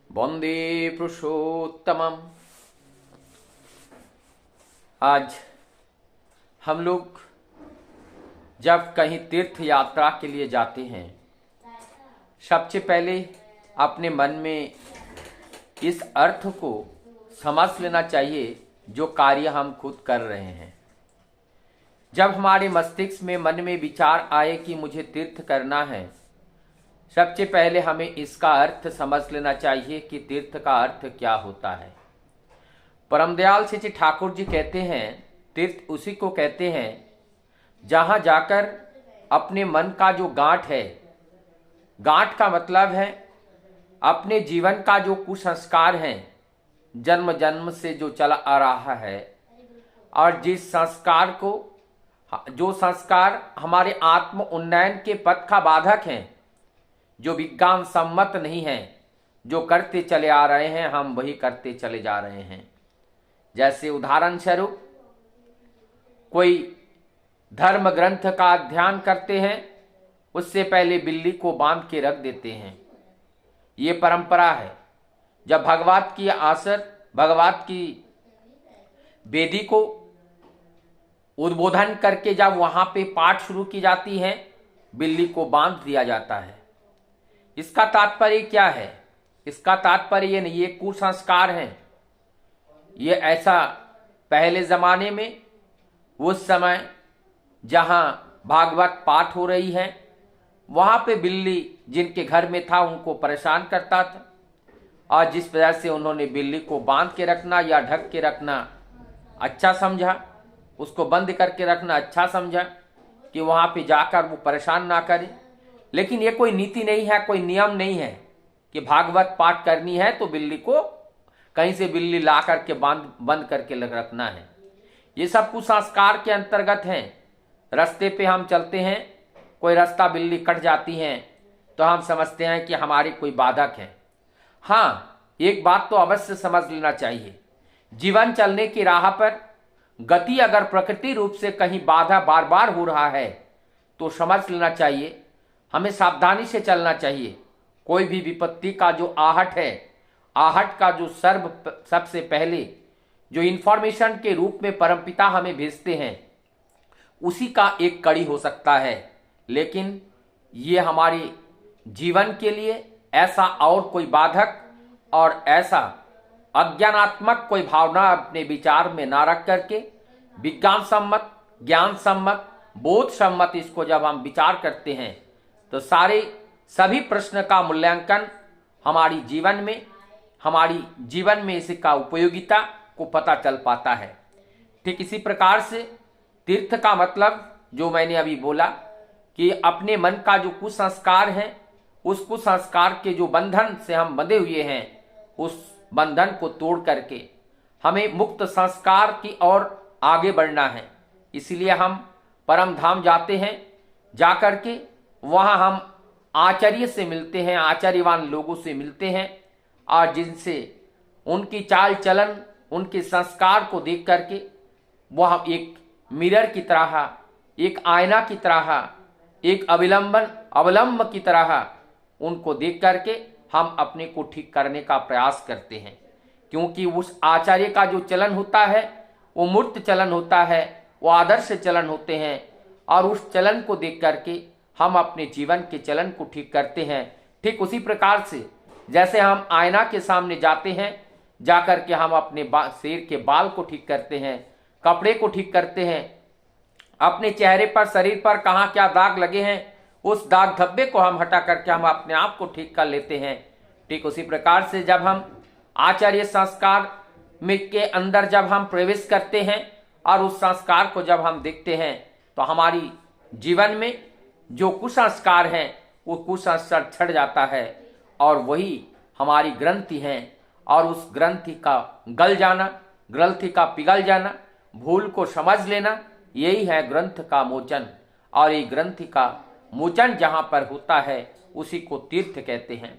वंदे पुरुषोत्तमम। आज हम लोग जब कहीं तीर्थ यात्रा के लिए जाते हैं, सबसे पहले अपने मन में इस अर्थ को समझ लेना चाहिए जो कार्य हम खुद कर रहे हैं। जब हमारे मस्तिष्क में मन में विचार आए कि मुझे तीर्थ करना है, सबसे पहले हमें इसका अर्थ समझ लेना चाहिए कि तीर्थ का अर्थ क्या होता है। परमदयाल श्री ठाकुर जी कहते हैं, तीर्थ उसी को कहते हैं जहां जाकर अपने मन का जो गांठ है, गांठ का मतलब है अपने जीवन का जो कुसंस्कार है, जन्म जन्म से जो चला आ रहा है, और जिस संस्कार को, जो संस्कार हमारे आत्म उन्नयन के पथ का बाधक हैं, जो विज्ञान सम्मत नहीं है, जो करते चले आ रहे हैं, हम वही करते चले जा रहे हैं। जैसे उदाहरण स्वरूप कोई धर्म ग्रंथ का अध्ययन करते हैं, उससे पहले बिल्ली को बांध के रख देते हैं। ये परंपरा है। जब भगवत की आसर, भगवत की वेदी को उद्बोधन करके जब वहां पे पाठ शुरू की जाती है, बिल्ली को बांध दिया जाता है। इसका तात्पर्य क्या है? इसका तात्पर्य ये नहीं, ये कुसंस्कार हैं। ये ऐसा पहले जमाने में, उस समय जहां भागवत पाठ हो रही है, वहां पे बिल्ली जिनके घर में था उनको परेशान करता था, और जिस वजह से उन्होंने बिल्ली को बांध के रखना या ढक के रखना अच्छा समझा, उसको बंद करके रखना अच्छा समझा कि वहां पे जाकर वो परेशान ना करे। लेकिन ये कोई नीति नहीं है, कोई नियम नहीं है कि भागवत पाठ करनी है तो बिल्ली को कहीं से बिल्ली ला करके बंद करके रखना है। ये सब कुसंस्कार के अंतर्गत हैं। रास्ते पे हम चलते हैं, कोई रास्ता बिल्ली कट जाती है तो हम समझते हैं कि हमारी कोई बाधक है। हाँ, एक बात तो अवश्य समझ लेना चाहिए, जीवन चलने की राह पर गति अगर प्रकृति रूप से कहीं बाधा बार बार हो रहा है तो समझ लेना चाहिए, हमें सावधानी से चलना चाहिए। कोई भी विपत्ति का जो आहट है, आहट का जो सबसे पहले जो इंफॉर्मेशन के रूप में परमपिता हमें भेजते हैं, उसी का एक कड़ी हो सकता है। लेकिन ये हमारे जीवन के लिए ऐसा और कोई बाधक और ऐसा अज्ञानात्मक कोई भावना अपने विचार में ना रख करके विज्ञान सम्मत, ज्ञान सम्मत, बोध सम्मत इसको जब हम विचार करते हैं तो सभी प्रश्न का मूल्यांकन हमारी जीवन में इसका उपयोगिता को पता चल पाता है। ठीक इसी प्रकार से तीर्थ का मतलब जो मैंने अभी बोला कि अपने मन का जो कुसंस्कार है, उस कुसंस्कार के जो बंधन से हम बंधे हुए हैं, उस बंधन को तोड़ करके हमें मुक्त संस्कार की ओर आगे बढ़ना है। इसलिए हम परम धाम जाते हैं, जाकर के वहां हम आचार्य से मिलते हैं, आचार्यवान लोगों से मिलते हैं, और जिनसे उनकी चाल चलन, उनके संस्कार को देख करके वह एक मिरर की तरह, एक आईना की तरह, एक अवलंब की तरह उनको देख करके हम अपने को ठीक करने का प्रयास करते हैं। क्योंकि उस आचार्य का जो चलन होता है वो मूर्त चलन होता है, वो आदर्श चलन होते हैं, और उस चलन को देख करके हम अपने जीवन के चलन को ठीक करते हैं। ठीक उसी प्रकार से जैसे हम आईना के सामने जाते हैं, जाकर के हम अपने सिर के बाल को ठीक करते हैं, कपड़े को ठीक करते हैं, अपने चेहरे पर, शरीर पर कहाँ क्या दाग लगे हैं, उस दाग धब्बे को हम हटा करके हम अपने आप को ठीक कर लेते हैं। ठीक उसी प्रकार से जब हम आचार्य संस्कार में के अंदर जब हम प्रवेश करते हैं और उस संस्कार को जब हम देखते हैं तो हमारी जीवन में जो कुसंस्कार हैं वो कुसंस्कार छट जाता है, और वही हमारी ग्रंथि है, और उस ग्रंथि का गल जाना, ग्रंथि का पिघल जाना, भूल को समझ लेना, यही है ग्रंथ का मोचन। और ये ग्रंथि का मोचन जहाँ पर होता है उसी को तीर्थ कहते हैं।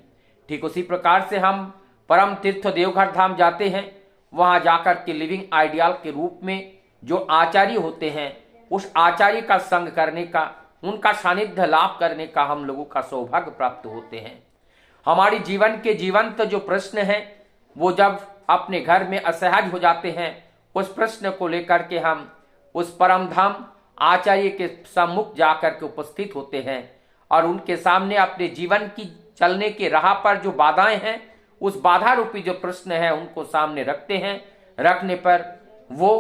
ठीक उसी प्रकार से हम परम तीर्थ देवघर धाम जाते हैं, वहाँ जाकर के लिविंग आइडियल के रूप में जो आचार्य होते हैं, उस आचार्य का संग करने का, उनका सानिध्य लाभ करने का हम लोगों का सौभाग्य प्राप्त होते हैं। हमारी जीवन के जीवंत जो प्रश्न हैं वो जब अपने घर में असहज हो जाते हैं, उस प्रश्न को लेकर के हम उस परम धाम आचार्य के सम्मुख जाकर के उपस्थित होते हैं और उनके सामने अपने जीवन की चलने के राह पर जो बाधाएं हैं, उस बाधा रूपी जो प्रश्न है उनको सामने रखते हैं। रखने पर वो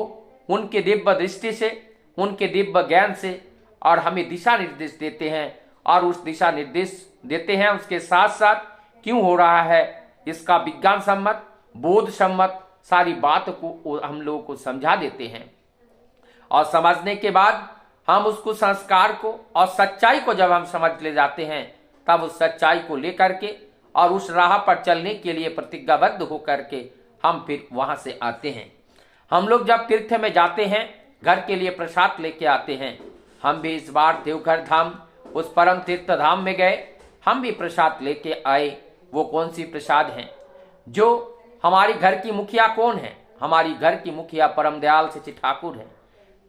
उनके दिव्य दृष्टि से, उनके दिव्य ज्ञान से और हमें दिशा निर्देश देते हैं और उस दिशा निर्देश देते हैं उसके साथ साथ क्यों हो रहा है इसका विज्ञान सम्मत, बोध सम्मत सारी बात को हम लोगों को समझा देते हैं। और समझने के बाद हम उसको संस्कार को और सच्चाई को जब हम समझ ले जाते हैं, तब उस सच्चाई को लेकर के और उस राह पर चलने के लिए प्रतिज्ञाबद्ध होकर के हम फिर वहां से आते हैं। हम लोग जब तीर्थ में जाते हैं, घर के लिए प्रसाद लेके आते हैं। हम भी इस बार देवघर धाम उस परम तीर्थ धाम में गए, हम भी प्रसाद लेके आए। वो कौन सी प्रसाद है? जो हमारी घर की मुखिया कौन है? हमारी घर की मुखिया परमदयाल सेठी ठाकुर है।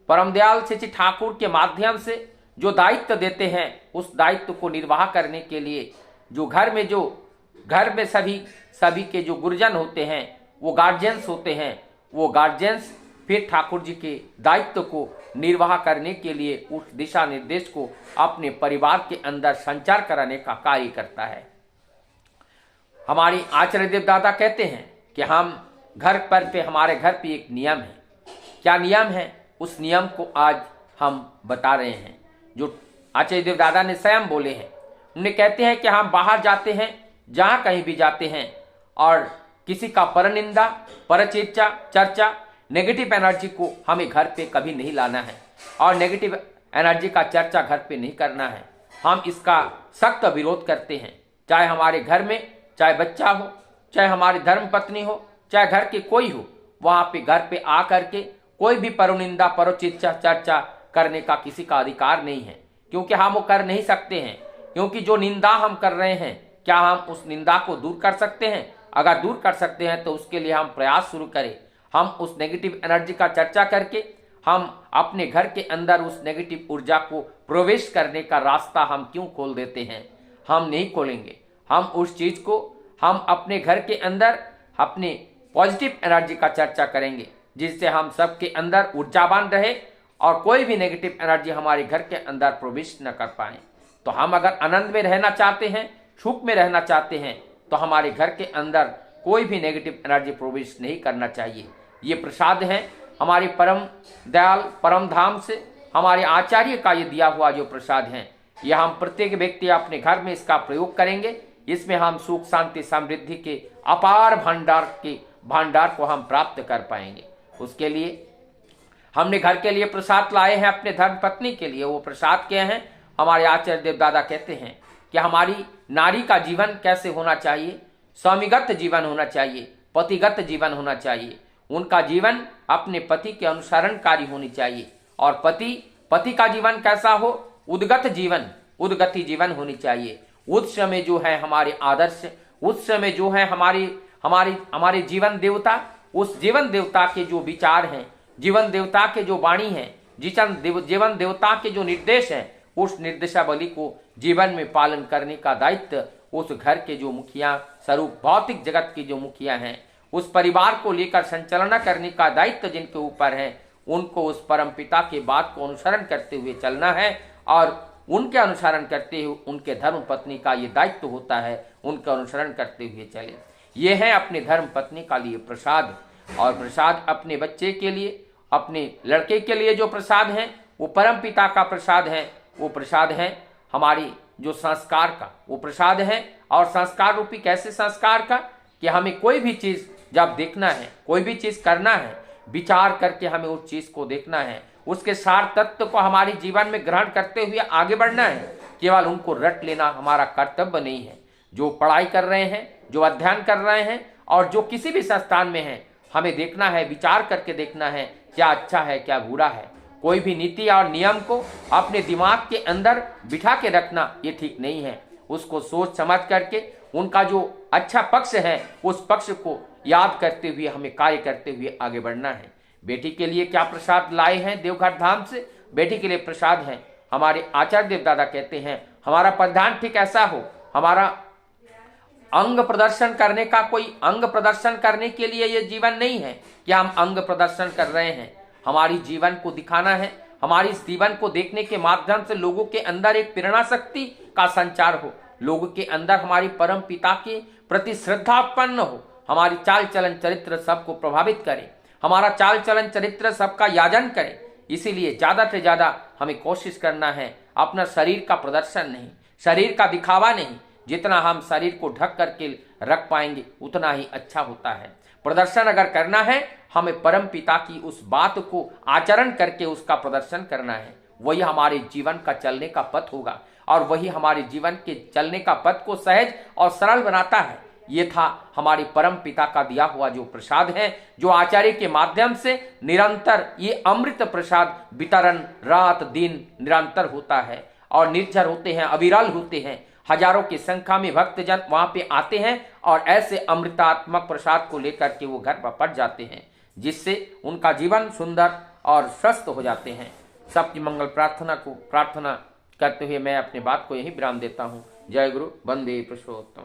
परमदयाल सेठी ठाकुर के माध्यम से जो दायित्व देते हैं, उस दायित्व को निर्वाह करने के लिए जो घर में सभी के जो गुरुजन होते हैं, वो गार्जियंस होते हैं, वो गार्जियंस फिर ठाकुर जी के दायित्व को निर्वाह करने के लिए उस दिशा निर्देश को अपने परिवार के अंदर संचार कराने का कार्य करता है। हमारी आचार्य देव दादा कहते हैं कि हम घर पर पे हमारे घर पे एक नियम है। क्या नियम है? उस नियम को आज हम बता रहे हैं, जो आचार्य देव दादा ने स्वयं बोले हैं। उन्हें कहते हैं कि हम बाहर जाते हैं, जहां कहीं भी जाते हैं, और किसी का परनिंदा, चर्चा, नेगेटिव एनर्जी को हमें घर पे कभी नहीं लाना है और नेगेटिव एनर्जी का चर्चा घर पे नहीं करना है। हम इसका सख्त विरोध करते हैं। चाहे हमारे घर में चाहे बच्चा हो, चाहे हमारी धर्म पत्नी हो, चाहे घर के कोई हो, वहां पे घर पे आ करके कोई भी परनिंदा, चर्चा करने का किसी का अधिकार नहीं है, क्योंकि हम वो कर नहीं सकते हैं। क्योंकि जो निंदा हम कर रहे हैं, क्या हम उस निंदा को दूर कर सकते हैं? अगर दूर कर सकते हैं तो उसके लिए हम प्रयास शुरू करें। हम उस नेगेटिव एनर्जी का चर्चा करके हम अपने घर के अंदर उस नेगेटिव ऊर्जा को प्रवेश करने का रास्ता हम क्यों खोल देते हैं? हम नहीं खोलेंगे। हम उस चीज को हम अपने घर के अंदर अपने पॉजिटिव एनर्जी का चर्चा करेंगे, जिससे हम सबके अंदर ऊर्जावान रहे और कोई भी नेगेटिव एनर्जी हमारे घर के अंदर प्रवेश न कर पाए। तो हम अगर आनंद में रहना चाहते हैं, सुख में रहना चाहते हैं, तो हमारे घर के अंदर कोई भी नेगेटिव एनर्जी प्रवेश नहीं करना चाहिए। ये प्रसाद है हमारे परम दयाल परम धाम से हमारे आचार्य का ये दिया हुआ जो प्रसाद है, यह हम प्रत्येक व्यक्ति अपने घर में इसका प्रयोग करेंगे। इसमें हम सुख, शांति, समृद्धि के अपार भंडार को हम प्राप्त कर पाएंगे। उसके लिए हमने घर के लिए प्रसाद लाए हैं, अपने धर्म पत्नी के लिए। वो प्रसाद क्या है? हमारे आचार्य देव दादा कहते हैं कि हमारी नारी का जीवन कैसे होना चाहिए? स्वामीगत जीवन होना चाहिए, पतिगत जीवन होना चाहिए। उनका जीवन अपने पति के अनुसरणकारी होनी चाहिए। और पति का जीवन कैसा हो? उद्गति जीवन होनी चाहिए। उस समय जो है हमारे आदर्श, उस समय जो है हमारे जीवन देवता, उस जीवन देवता के जो विचार हैं, जीवन देवता के जो वाणी है, जीवन देवता के जो निर्देश हैं, उस निर्देशावली को जीवन में पालन करने का दायित्व उस घर के जो मुखिया स्वरूप भौतिक जगत की जो मुखिया हैं, उस परिवार को लेकर संचालना करने का दायित्व जिनके ऊपर है, उनको उस परम पिता के बात को अनुसरण करते हुए चलना है। और उनके अनुसरण करते हुए उनके धर्म पत्नी का ये दायित्व होता है, उनका अनुसरण करते हुए चले। ये है अपने धर्म पत्नी का लिए प्रसाद। और प्रसाद अपने बच्चे के लिए, अपने लड़के के लिए जो प्रसाद है, वो परम पिता का प्रसाद है। वो प्रसाद है हमारी जो संस्कार का वो प्रसाद है। और संस्कार रूपी कैसे संस्कार का? कि हमें कोई भी चीज जब देखना है, कोई भी चीज करना है, विचार करके हमें उस चीज को देखना है, उसके सार तत्व को हमारे जीवन में ग्रहण करते हुए आगे बढ़ना है। केवल उनको रट लेना हमारा कर्तव्य नहीं है। जो पढ़ाई कर रहे हैं, जो अध्ययन कर रहे हैं और जो किसी भी संस्थान में है, हमें देखना है, विचार करके देखना है क्या अच्छा है क्या बुरा है। कोई भी नीति और नियम को अपने दिमाग के अंदर बिठा के रखना ये ठीक नहीं है। उसको सोच समझ करके उनका जो अच्छा पक्ष है, उस पक्ष को याद करते हुए हमें कार्य करते हुए आगे बढ़ना है। बेटी के लिए क्या प्रसाद लाए हैं देवघर धाम से? बेटी के लिए प्रसाद है हमारे आचार्य देव दादा कहते हैं हमारा परिधान ठीक ऐसा हो, हमारा अंग प्रदर्शन करने का कोई अंग प्रदर्शन करने के लिए ये जीवन नहीं है कि हम अंग प्रदर्शन कर रहे हैं। हमारी जीवन को दिखाना है, हमारी इस जीवन को देखने के माध्यम से लोगों के अंदर एक प्रेरणा शक्ति का संचार हो, लोगों के अंदर हमारी परम पिता के प्रति श्रद्धा उत्पन्न हो, हमारी चाल चलन चरित्र सबको प्रभावित करे, हमारा चाल चलन चरित्र सबका याजन करे। इसीलिए ज्यादा से ज्यादा हमें कोशिश करना है अपना शरीर का प्रदर्शन नहीं, शरीर का दिखावा नहीं। जितना हम शरीर को ढक करके रख पाएंगे उतना ही अच्छा होता है। प्रदर्शन अगर करना है, हमें परम पिता की उस बात को आचरण करके उसका प्रदर्शन करना है। वही हमारे जीवन का चलने का पथ होगा और वही हमारे जीवन के चलने का पथ को सहज और सरल बनाता है। ये था हमारे परम पिता का दिया हुआ जो प्रसाद है, जो आचार्य के माध्यम से निरंतर ये अमृत प्रसाद वितरण रात दिन निरंतर होता है और निर्झर होते हैं, अविरल होते हैं। हजारों की संख्या में भक्तजन वहां पे आते हैं और ऐसे अमृतात्मक प्रसाद को लेकर के वो घर पर पट जाते हैं, जिससे उनका जीवन सुंदर और स्वस्थ हो जाते हैं। सबकी मंगल प्रार्थना करते हुए मैं अपने बात को यही विराम देता हूँ। जय गुरु, वंदे पुरुषोत्तम।